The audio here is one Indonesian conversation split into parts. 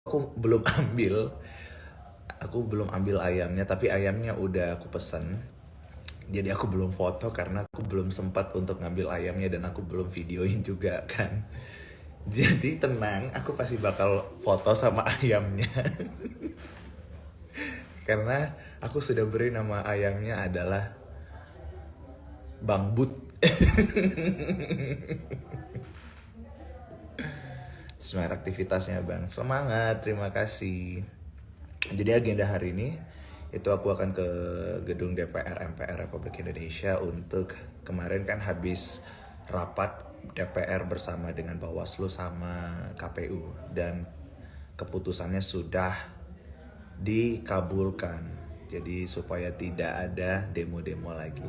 Aku belum ambil ayamnya, tapi ayamnya udah aku pesen. Jadi aku belum foto karena aku belum sempat untuk ngambil ayamnya dan aku belum videoin juga kan. Jadi tenang, aku pasti bakal foto sama ayamnya. Karena aku sudah beri nama ayamnya adalah Bang But. Semangat aktivitasnya Bang. Semangat, terima kasih. Jadi agenda hari ini itu aku akan ke gedung DPR MPR Republik Indonesia untuk kemarin kan habis rapat DPR bersama dengan Bawaslu sama KPU dan keputusannya sudah dikabulkan. Jadi supaya tidak ada demo-demo lagi.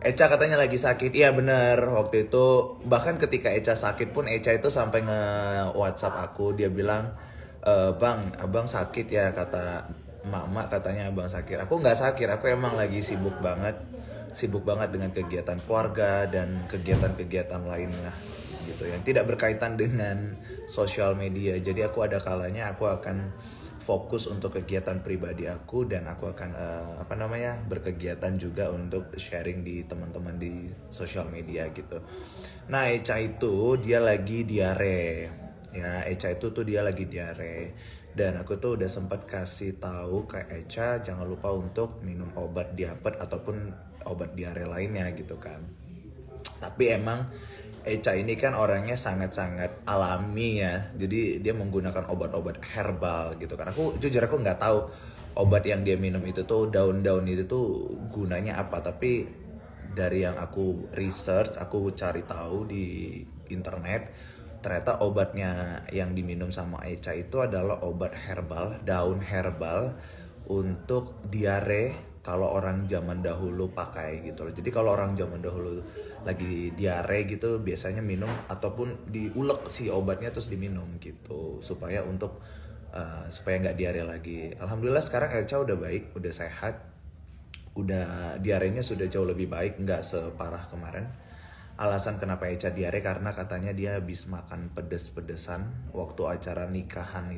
Eca katanya lagi sakit. Iya bener, waktu itu bahkan ketika Eca sakit pun Eca itu sampai nge-WhatsApp aku. Dia bilang, Bang, abang sakit ya, kata emak-emak katanya abang sakit. Aku nggak sakit, aku emang lagi sibuk banget. Sibuk banget dengan kegiatan keluarga dan kegiatan-kegiatan lainnya gitu yang tidak berkaitan dengan sosial media. Jadi aku ada kalanya aku akan fokus untuk kegiatan pribadi aku dan aku akan berkegiatan juga untuk sharing di teman-teman di sosial media gitu. Nah, Eca itu dia lagi diare. Ya, Eca itu tuh dia lagi diare. Dan aku tuh udah sempat kasih tahu ke Eca jangan lupa untuk minum obat diapet ataupun obat diare lainnya gitu kan. Tapi emang Eca ini kan orangnya sangat-sangat alami ya. Jadi dia menggunakan obat-obat herbal gitu kan. Aku jujur aku nggak tahu obat yang dia minum itu tuh daun-daun itu tuh gunanya apa. Tapi dari yang aku research, aku cari tahu di internet, ternyata obatnya yang diminum sama Eca itu adalah obat herbal, daun herbal untuk diare kalau orang zaman dahulu pakai gitu loh. Jadi kalau orang zaman dahulu lagi diare gitu biasanya minum ataupun diulek si obatnya terus diminum gitu supaya nggak diare lagi. Alhamdulillah sekarang Eca udah baik, udah sehat, udah diarenya sudah jauh lebih baik, nggak separah kemarin. Alasan kenapa Eca diare karena katanya dia habis makan pedes-pedesan waktu acara nikahan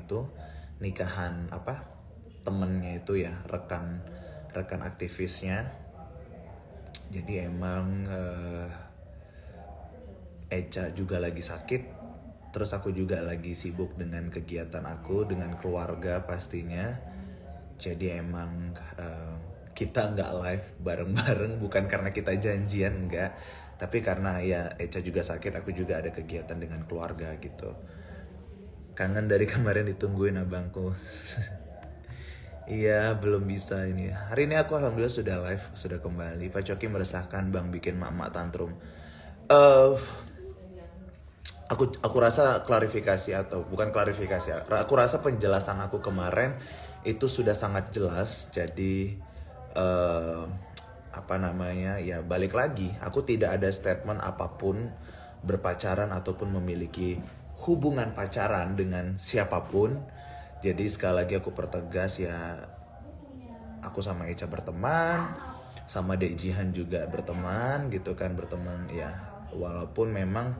temennya itu ya, rekan aktivisnya. Jadi emang Eca juga lagi sakit. Terus aku juga lagi sibuk dengan kegiatan aku, dengan keluarga pastinya. Jadi emang kita nggak live bareng-bareng, bukan karena kita janjian, enggak. Tapi karena ya Eca juga sakit, aku juga ada kegiatan dengan keluarga gitu. Kangen dari kemarin ditungguin abangku. Iya, belum bisa ini. Hari ini aku alhamdulillah sudah live, sudah kembali. Pak Coki meresahkan Bang bikin mak-mak tantrum. Eh, aku rasa klarifikasi atau bukan klarifikasi. Aku rasa penjelasan aku kemarin itu sudah sangat jelas. Jadi ya balik lagi. Aku tidak ada statement apapun berpacaran ataupun memiliki hubungan pacaran dengan siapapun. Jadi sekali lagi aku pertegas ya, aku sama Eca berteman, sama Dek Jihan juga berteman gitu kan, berteman ya. Walaupun memang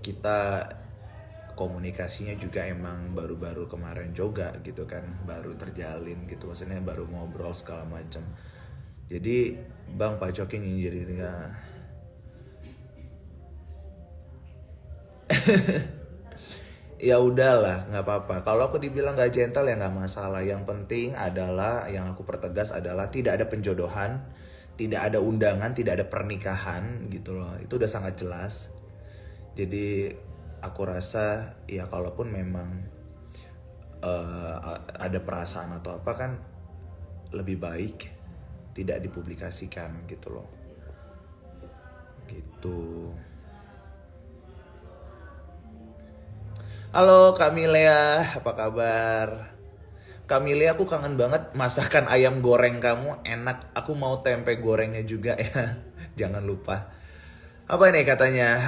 kita komunikasinya juga emang baru-baru kemarin juga gitu kan, baru terjalin gitu, maksudnya baru ngobrol segala macam. Jadi Bang Pak Coki nyinjirin ya. Ya udahlah, nggak apa-apa. Kalau aku dibilang nggak gentle ya nggak masalah. Yang penting adalah yang aku pertegas adalah tidak ada penjodohan, tidak ada undangan, tidak ada pernikahan gitu loh. Itu udah sangat jelas. Jadi aku rasa ya kalaupun memang ada perasaan atau apa kan lebih baik tidak dipublikasikan gitu loh. Gitu. Halo Kak Milea, apa kabar? Kak Milea, aku kangen banget masakan ayam goreng kamu, enak. Aku mau tempe gorengnya juga ya, jangan lupa. Apa nih katanya,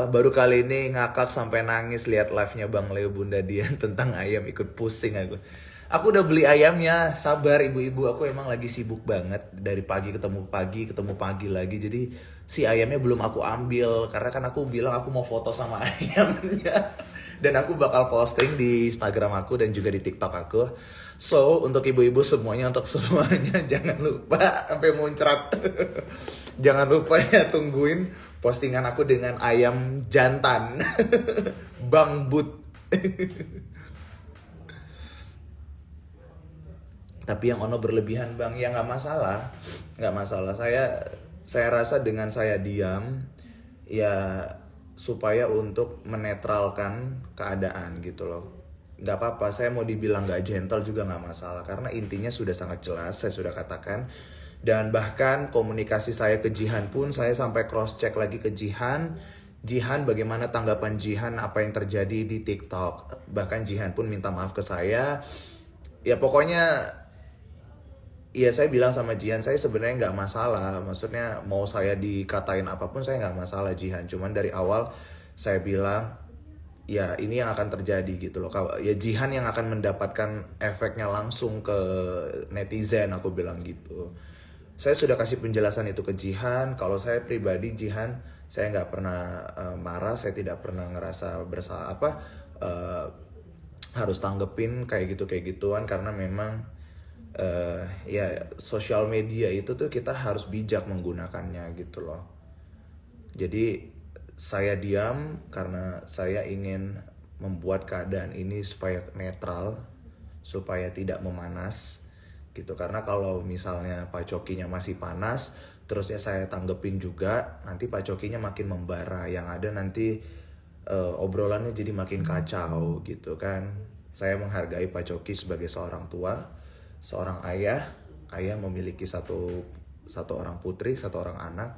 baru kali ini ngakak sampai nangis lihat live-nya Bang Leo Bunda Dian tentang ayam, ikut pusing aku. Aku udah beli ayamnya, sabar ibu-ibu, aku emang lagi sibuk banget. Dari pagi ketemu pagi lagi, jadi si ayamnya belum aku ambil karena kan aku bilang aku mau foto sama ayamnya dan aku bakal posting di Instagram aku dan juga di TikTok aku. So untuk ibu-ibu semuanya, untuk semuanya jangan lupa sampai muncrat. Jangan lupa ya tungguin postingan aku dengan ayam jantan. Bang But. Tapi yang ono berlebihan bang, ya nggak masalah, nggak masalah. Saya rasa dengan saya diam, ya supaya untuk menetralkan keadaan gitu loh. Nggak apa-apa, saya mau dibilang nggak gentle juga nggak masalah, karena intinya sudah sangat jelas, saya sudah katakan. Dan bahkan komunikasi saya ke Jihan pun, saya sampai cross check lagi ke Jihan. Jihan, bagaimana tanggapan Jihan apa yang terjadi di TikTok. Bahkan Jihan pun minta maaf ke saya. Ya pokoknya, iya saya bilang sama Jihan, saya sebenarnya nggak masalah. Maksudnya mau saya dikatain apapun saya nggak masalah Jihan. Cuman dari awal saya bilang, ya ini yang akan terjadi gitu loh. Ya Jihan yang akan mendapatkan efeknya langsung ke netizen, aku bilang gitu. Saya sudah kasih penjelasan itu ke Jihan. Kalau saya pribadi Jihan, saya nggak pernah marah, saya tidak pernah ngerasa bersalah eh, harus tanggepin kayak gituan karena memang ya sosial media itu tuh kita harus bijak menggunakannya gitu loh. Jadi saya diam karena saya ingin membuat keadaan ini supaya netral, supaya tidak memanas gitu. Karena kalau misalnya Pak Cokinya masih panas, terus ya saya tanggepin juga, nanti Pak Cokinya makin membara, yang ada nanti obrolannya jadi makin kacau gitu kan. Saya menghargai Pak Coki sebagai seorang tua, seorang ayah memiliki satu orang putri, satu orang anak,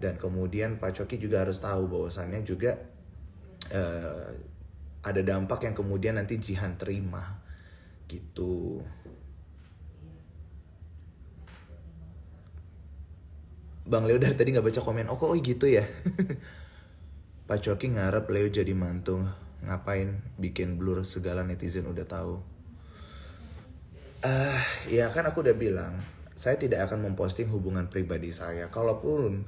dan kemudian Pak Coki juga harus tahu bahwasannya juga ada dampak yang kemudian nanti Jihan terima gitu. Bang Leo dari tadi nggak baca komen. Oh kok gitu ya. Pak Coki ngarep Leo jadi mantu. Ngapain bikin blur segala, netizen udah tahu. Ya kan aku udah bilang, saya tidak akan memposting hubungan pribadi saya. Kalaupun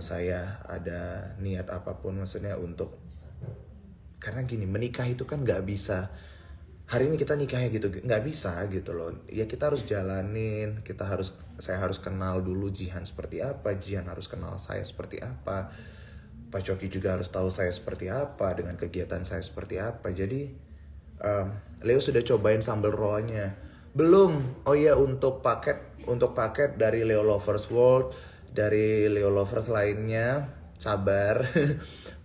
saya ada niat apapun, maksudnya untuk, karena gini, menikah itu kan nggak bisa hari ini kita nikahnya gitu, nggak bisa gitu loh. Ya kita harus jalanin, saya harus kenal dulu Jihan seperti apa, Jihan harus kenal saya seperti apa, Pak Coki juga harus tahu saya seperti apa, dengan kegiatan saya seperti apa. Jadi Leo sudah cobain sambal roanya belum? Oh iya, untuk paket dari Leo Lovers World, dari Leo Lovers lainnya, sabar.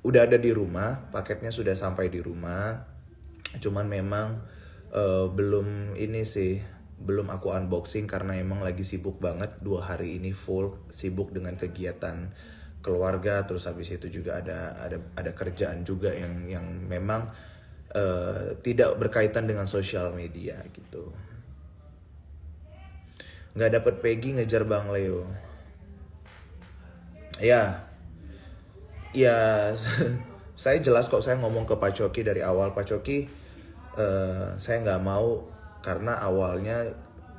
Udah ada di rumah, paketnya sudah sampai di rumah. Cuman memang belum ini sih, belum aku unboxing karena emang lagi sibuk banget 2 hari ini, full sibuk dengan kegiatan keluarga. Terus habis itu juga ada kerjaan juga yang memang tidak berkaitan dengan sosial media gitu. Nggak dapet Peggy ngejar Bang Leo. Ya saya jelas kok, saya ngomong ke Pak Coki dari awal. Pak Coki, saya nggak mau, karena awalnya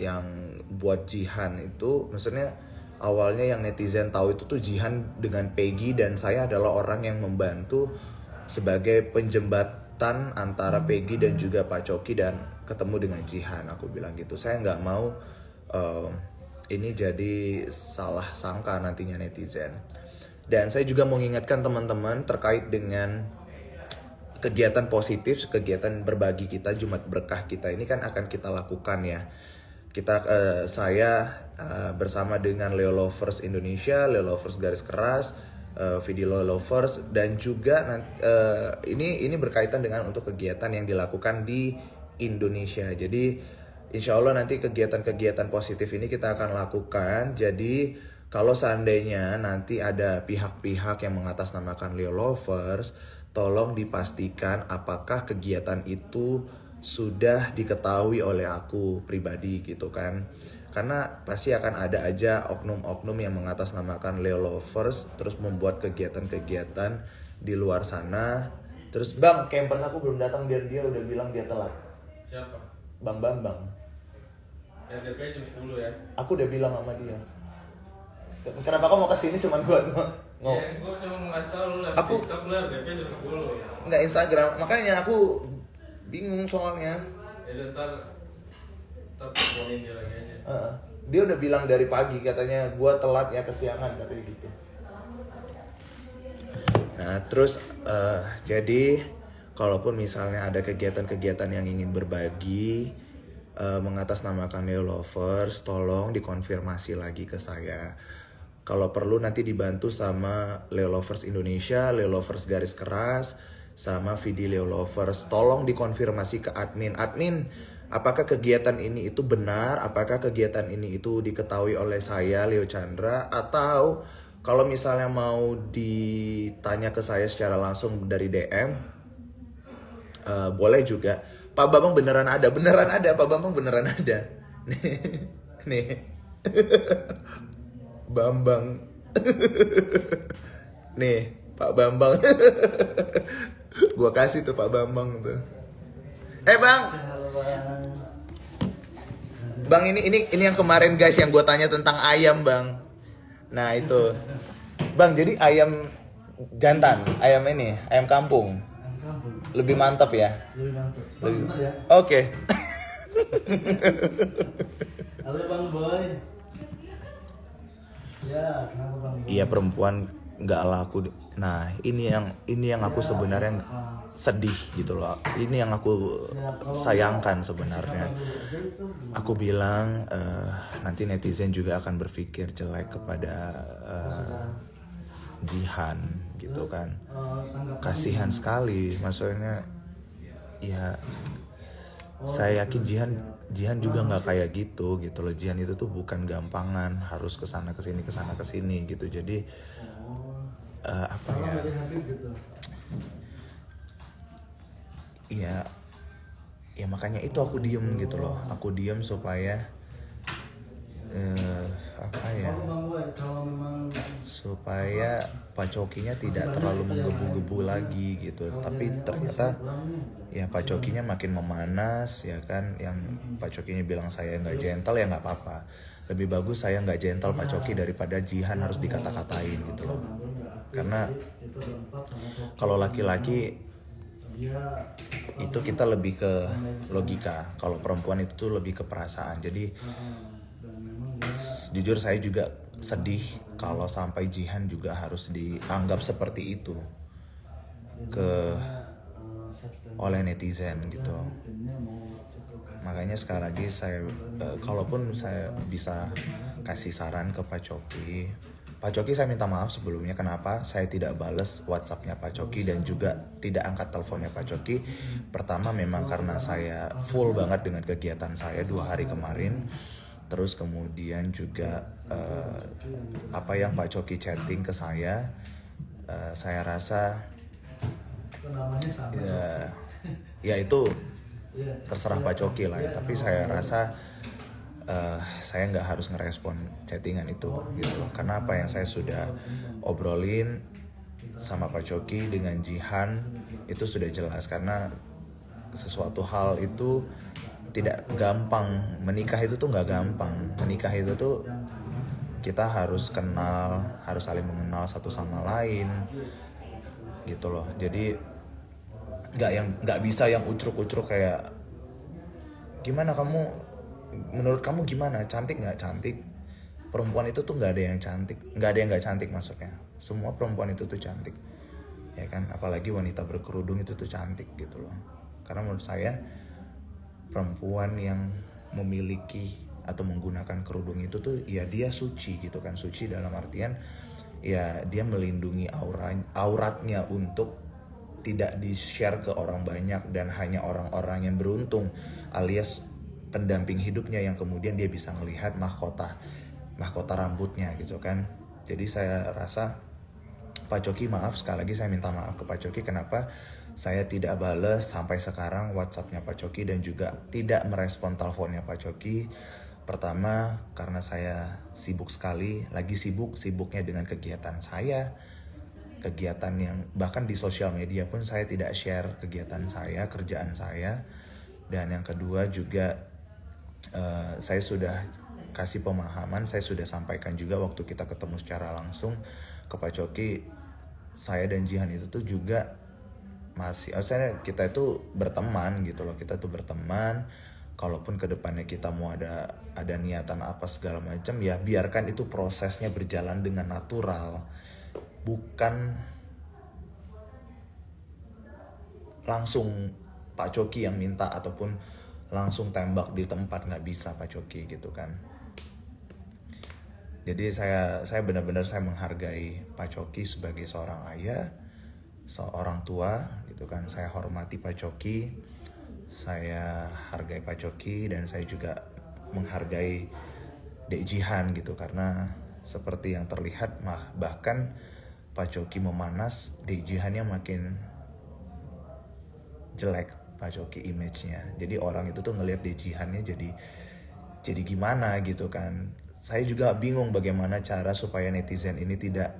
yang buat Jihan itu, maksudnya awalnya yang netizen tahu itu tuh Jihan dengan Peggy, dan saya adalah orang yang membantu sebagai penjembatan antara Peggy dan juga Pak Coki dan ketemu dengan Jihan. Aku bilang gitu, saya nggak mau ini jadi salah sangka nantinya netizen. Dan saya juga mau mengingatkan teman-teman terkait dengan kegiatan positif, kegiatan berbagi kita, Jumat Berkah kita ini kan akan kita lakukan ya. Saya bersama dengan Leo Lovers Indonesia, Leo Lovers Garis Keras, Video Leo Lovers, dan juga ini berkaitan dengan untuk kegiatan yang dilakukan di Indonesia. Jadi insya Allah nanti kegiatan-kegiatan positif ini kita akan lakukan. Jadi kalau seandainya nanti ada pihak-pihak yang mengatasnamakan Leo Lovers, tolong dipastikan apakah kegiatan itu sudah diketahui oleh aku pribadi gitu kan. Karena pasti akan ada aja oknum-oknum yang mengatasnamakan Leo Lovers terus membuat kegiatan-kegiatan di luar sana. Terus Bang, campers aku belum datang dan dia udah bilang dia telat. Siapa? Bang. RDP jam 10 ya? Aku udah bilang sama dia. Kenapa kamu mau kesini cuman buat Ya, gue cuma mau ngasih tau lu lah. Aku- TikTok lu DP jam 10 ya. nggak Instagram, makanya aku bingung soalnya. Ya udah ntar teleponin dia lagi aja. Dia udah bilang dari pagi katanya gua telat ya kesiangan katanya gitu. Nah terus jadi kalaupun misalnya ada kegiatan-kegiatan yang ingin berbagi mengatasnamakan Leo Lovers, tolong dikonfirmasi lagi ke saya. Kalau perlu nanti dibantu sama Leo Lovers Indonesia, Leo Lovers garis keras, sama Vidi Leo Lovers. Tolong dikonfirmasi ke admin. Admin, apakah kegiatan ini itu benar? Apakah kegiatan ini itu diketahui oleh saya, Leo Chandra? Atau kalau misalnya mau ditanya ke saya secara langsung dari DM, boleh juga. Pak Bambang beneran ada, Pak Bambang beneran ada. Nih. Bambang. Nih, Pak Bambang. Gua kasih tuh Pak Bambang tuh. Bang. Halo bang. Bang ini yang kemarin guys yang gua tanya tentang ayam, Bang. Nah, itu. Bang, jadi ayam jantan, ayam ini, ayam kampung. Ayam kampung. Lebih mantap ya? Lebih mantap. Lebih. Bentar ya. Oke. Halo bang Boy. Ya, kenapa bang Boy? Iya perempuan nggak laku. Nah ini yang aku sebenarnya sedih gitu loh. Ini yang aku sayangkan sebenarnya. Aku bilang nanti netizen juga akan berpikir jelek kepada Jihan gitu kan. Kasihan sekali, maksudnya ya saya yakin Jihan juga nggak kayak gitu loh. Jihan itu tuh bukan gampangan harus kesana kesini gitu. Jadi apa ya? Ya makanya itu aku diem gitu loh. Aku diem supaya apa ya? Supaya Pak Cokinya tidak terlalu menggebu-gebu lagi gitu. Tapi ternyata ya Pak Cokinya makin memanas ya kan. Yang Pak Cokinya bilang saya nggak gentle ya nggak apa-apa. Lebih bagus saya nggak gentle Pak Coki daripada Jihan harus dikata-katain gitu loh. Karena kalau laki-laki itu kita lebih ke logika. Kalau perempuan itu tuh lebih ke perasaan. Jadi jujur saya juga sedih kalau sampai Jihan juga harus dianggap seperti itu oleh netizen gitu. Makanya sekali lagi saya kalaupun saya bisa kasih saran ke Pak Coki saya minta maaf sebelumnya kenapa saya tidak bales WhatsApp-nya Pak Coki dan juga tidak angkat teleponnya Pak Coki. Pertama memang karena saya full banget dengan kegiatan saya 2 hari kemarin. Terus kemudian juga apa yang Pak Coki chatting ke saya rasa ya itu terserah Pak Coki lah ya. Tapi saya rasa saya nggak harus ngerespon chattingan itu gitu. Karena apa yang saya sudah obrolin sama Pak Coki dengan Jihan itu sudah jelas. Karena sesuatu hal itu tidak gampang. Menikah itu tuh nggak gampang. Menikah itu tuh kita harus kenal, harus saling mengenal satu sama lain gitu loh. Jadi nggak bisa yang ucruk-ucruk kayak gimana kamu, menurut kamu gimana, cantik nggak? Cantik. Perempuan itu tuh nggak ada yang cantik, nggak ada yang nggak cantik maksudnya. Semua perempuan itu tuh cantik ya kan, apalagi wanita berkerudung itu tuh cantik gitu loh. Karena menurut saya perempuan yang memiliki atau menggunakan kerudung itu tuh ya dia suci gitu kan. Suci dalam artian ya dia melindungi auratnya untuk tidak di-share ke orang banyak dan hanya orang-orang yang beruntung alias pendamping hidupnya yang kemudian dia bisa melihat mahkota rambutnya gitu kan. Jadi saya rasa Pak Coki maaf, sekali lagi saya minta maaf ke Pak Coki kenapa saya tidak bales sampai sekarang WhatsApp-nya Pak Coki dan juga tidak merespon teleponnya Pak Coki. Pertama karena saya sibuk sekali, lagi sibuknya dengan kegiatan saya. Kegiatan yang bahkan di sosial media pun saya tidak share kegiatan saya, kerjaan saya. Dan yang kedua juga saya sudah kasih pemahaman. Saya sudah sampaikan juga waktu kita ketemu secara langsung ke Pak Coki, saya dan Jihan itu tuh juga masih, kita itu berteman gitu loh, kita tuh berteman. Kalaupun kedepannya kita mau ada niatan apa segala macam, ya biarkan itu prosesnya berjalan dengan natural, bukan langsung Pak Coki yang minta ataupun langsung tembak di tempat, nggak bisa Pak Coki gitu kan. Jadi saya benar-benar saya menghargai Pak Coki sebagai seorang ayah, seorang tua gitu kan. Saya hormati Pak Coki, saya hargai Pak Coki, dan saya juga menghargai Dek Jihan gitu, karena seperti yang terlihat bahkan Pak Coki memanas, Dek Jihannya makin jelek Pak Coki image-nya. Jadi orang itu tuh ngelihat Dek Jihannya jadi gimana gitu kan. Saya juga bingung bagaimana cara supaya netizen ini tidak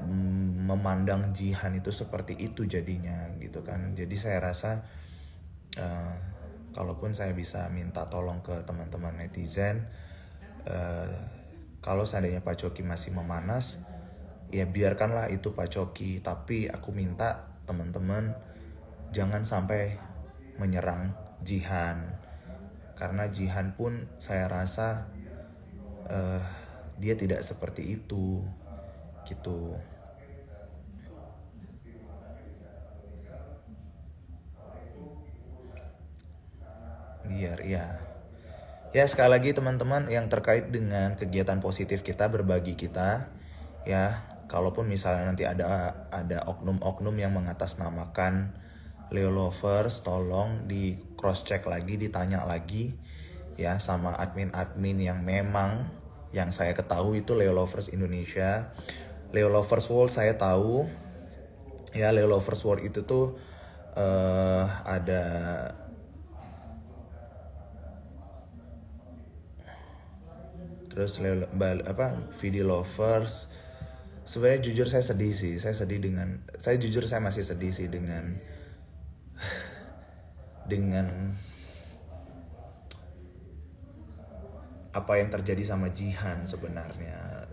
memandang Jihan itu seperti itu jadinya gitu kan. Jadi saya rasa kalaupun saya bisa minta tolong ke teman-teman netizen, kalau seandainya Pak Coki masih memanas, ya biarkanlah itu Pak Coki. Tapi aku minta teman-teman jangan sampai menyerang Jihan, karena Jihan pun saya rasa dia tidak seperti itu gitu. Biar ya sekali lagi teman-teman, yang terkait dengan kegiatan positif kita, berbagi kita, ya kalaupun misalnya nanti ada oknum-oknum yang mengatasnamakan Leo Lovers, tolong di cross check lagi, ditanya lagi ya sama admin-admin yang memang yang saya ketahui itu Leo Lovers Indonesia. Leo Lovers World saya tahu ya, Leo Lovers World itu tuh ada terus Video Lovers. Sebenarnya jujur saya sedih sih, saya masih sedih sih dengan apa yang terjadi sama Jihan sebenarnya.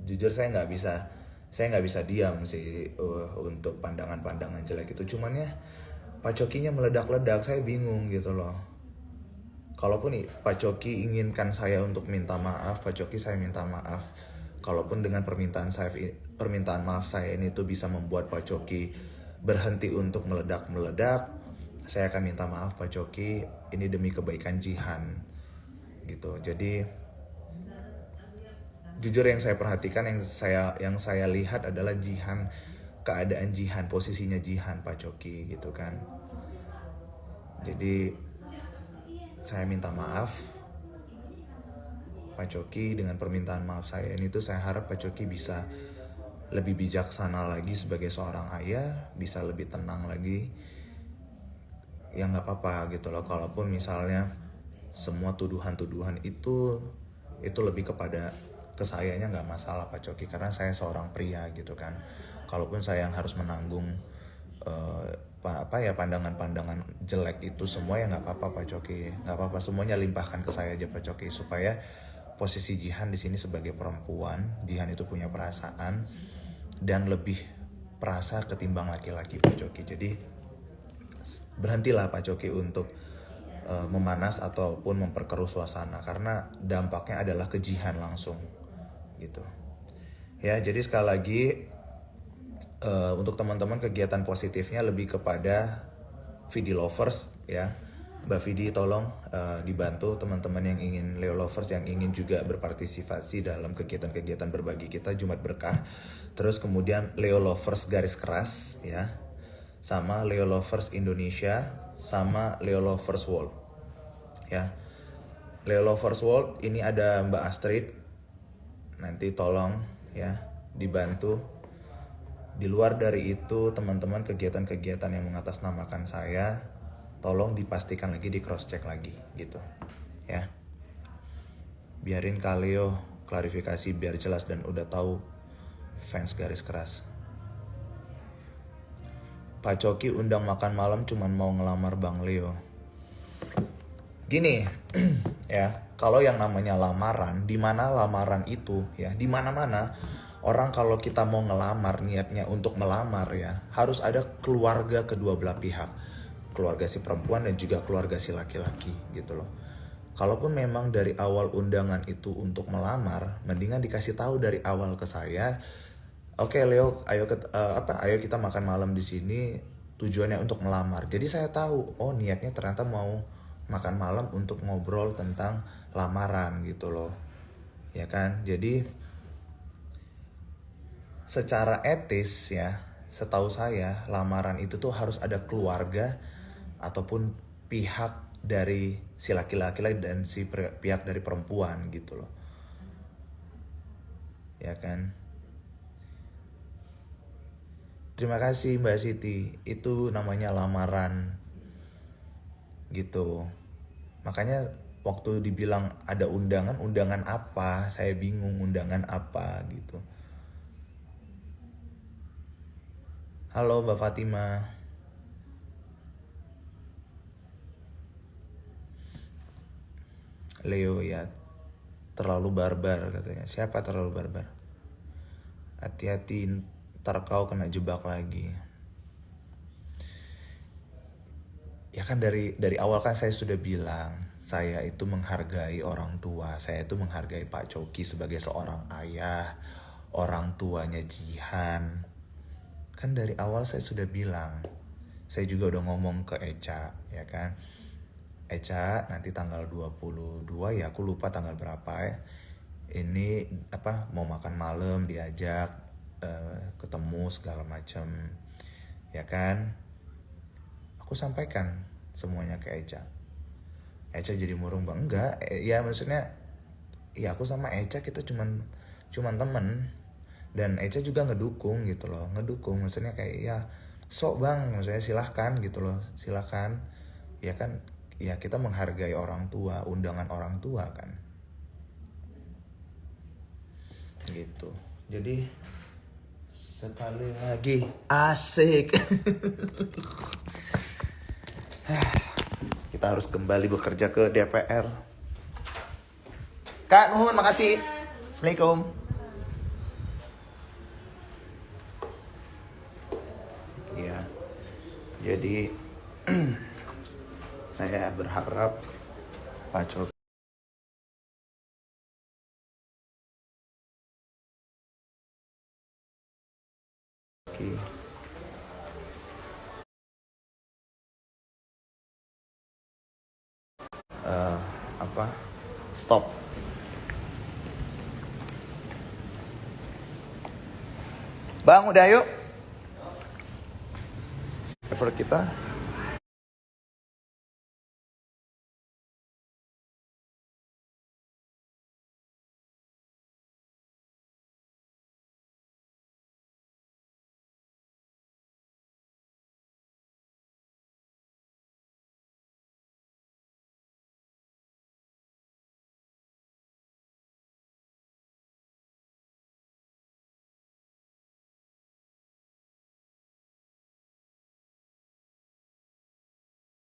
Jujur saya nggak bisa diam sih untuk pandangan-pandangan jelek itu. Cuman ya Pak Cokinya meledak-ledak, saya bingung gitu loh. Kalaupun Pak Coki inginkan saya untuk minta maaf, Pak Coki saya minta maaf. Kalaupun dengan permintaan maaf saya ini tuh bisa membuat Pak Coki berhenti untuk meledak-meledak, saya akan minta maaf Pak Coki, ini demi kebaikan Jihan gitu. Jadi jujur yang saya perhatikan, yang saya lihat adalah Jihan, keadaan Jihan, posisinya Jihan Pak Coki gitu kan. Jadi saya minta maaf Pak Coki, dengan permintaan maaf saya ini tuh saya harap Pak Coki bisa lebih bijaksana lagi sebagai seorang ayah, bisa lebih tenang lagi. Ya nggak apa-apa gitu loh, kalaupun misalnya semua tuduhan-tuduhan itu lebih kepada ke sayanya, nggak masalah Pak Coki, karena saya seorang pria gitu kan. Kalaupun saya yang harus menanggung pandangan-pandangan jelek itu semua, ya nggak apa-apa Pak Coki, nggak apa-apa, semuanya limpahkan ke saya aja Pak Coki, supaya posisi Jihan di sini sebagai perempuan, Jihan itu punya perasaan dan lebih perasa ketimbang laki-laki Pak Coki. Jadi berhentilah Pak Coki untuk memanas ataupun memperkeruh suasana, karena dampaknya adalah ke Jihan langsung gitu. Ya, jadi sekali lagi untuk teman-teman kegiatan positifnya lebih kepada Video Lovers ya. Mbak Vidi tolong dibantu teman-teman yang ingin Leo Lovers, yang ingin juga berpartisipasi dalam kegiatan-kegiatan berbagi kita Jumat Berkah. Terus kemudian Leo Lovers garis keras ya, sama Leo Lovers Indonesia, sama Leo Lovers World ya. Leo Lovers World ini ada Mbak Astrid, nanti tolong ya dibantu. Di luar dari itu teman-teman kegiatan-kegiatan yang mengatasnamakan saya, tolong dipastikan lagi, di cross check lagi gitu ya. Biarin Kaleo klarifikasi biar jelas dan udah tahu fans garis keras. Pak Coki undang makan malam cuman mau ngelamar Bang Leo. Gini, ya, kalau yang namanya lamaran, di mana lamaran itu, ya, di mana-mana orang kalau kita mau ngelamar, niatnya untuk melamar ya, harus ada keluarga kedua belah pihak. Keluarga si perempuan dan juga keluarga si laki-laki gitu loh. Kalaupun memang dari awal undangan itu untuk melamar, mendingan dikasih tahu dari awal ke saya. Oke Leo, ayo kita makan malam di sini. Tujuannya untuk melamar. Jadi saya tahu, oh niatnya ternyata mau makan malam untuk ngobrol tentang lamaran gitu loh. Ya kan? Jadi secara etis ya, setahu saya lamaran itu tuh harus ada keluarga ataupun pihak dari si laki-laki dan si pihak dari perempuan gitu loh. Ya kan? Terima kasih Mbak Siti, itu namanya lamaran gitu. Makanya waktu dibilang ada undangan, undangan apa? Saya bingung undangan apa gitu. Halo Mbak Fatima. Leo ya, terlalu barbar katanya. Siapa terlalu barbar? Hati-hati, ntar kau kena jebak lagi. Ya kan dari awal kan saya sudah bilang, saya itu menghargai orang tua. Saya itu menghargai Pak Coki sebagai seorang ayah, orang tuanya Jihan. Kan dari awal saya sudah bilang. Saya juga udah ngomong ke Eca, ya kan. Eca, nanti tanggal 22 ya, aku lupa tanggal berapa ya. Ini mau makan malam diajak ketemu segala macam, ya kan. Aku sampaikan semuanya ke Eca. Eca jadi murung bang, enggak, ya maksudnya, ya aku sama Eca kita cuman temen. Dan Eca juga ngedukung gitu loh, maksudnya kayak ya sok bang, maksudnya silahkan gitu loh, silahkan. Ya kan, ya kita menghargai orang tua, undangan orang tua kan. Gitu, jadi sekali lagi asik. Kita harus kembali bekerja ke DPR. Kak Nuhun, makasih. Assalamualaikum. Ya, jadi saya berharap Pak Coki stop. Bang, udah yuk. Effort kita